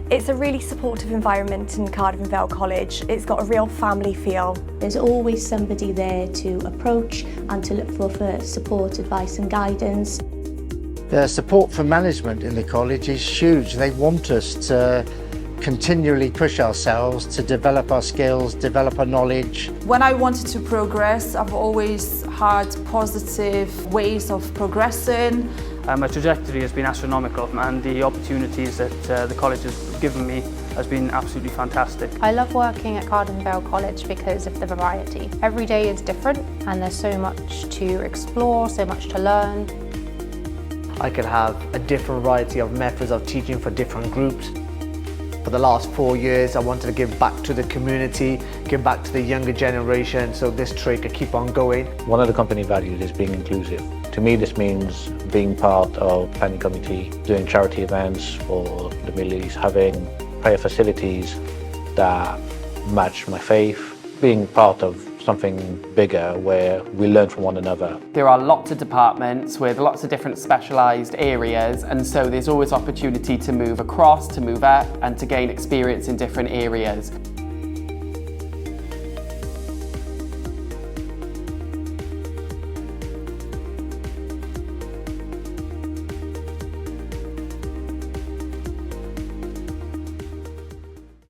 It's a really supportive environment in Cardiff and Vale College. It's got a real family feel. There's always somebody there to approach and to look for support, advice and guidance. The support from management in the college is huge. They want us to continually push ourselves to develop our skills, develop our knowledge. When I wanted to progress, I've always had positive ways of progressing. My trajectory has been astronomical, and the opportunities that the college has given me has been absolutely fantastic. I love working at Cardiff and Vale College because of the variety. Every day is different and there's so much to explore, so much to learn. I could have a different variety of methods of teaching for different groups. For the last 4 years, I wanted to give back to the community, give back to the younger generation, so this trade could keep on going. One of the company values is being inclusive. To me, this means being part of planning committee, doing charity events for the Middle East, having prayer facilities that match my faith, being part of something bigger where we learn from one another. There are lots of departments with lots of different specialised areas, and so there's always opportunity to move across, to move up and to gain experience in different areas.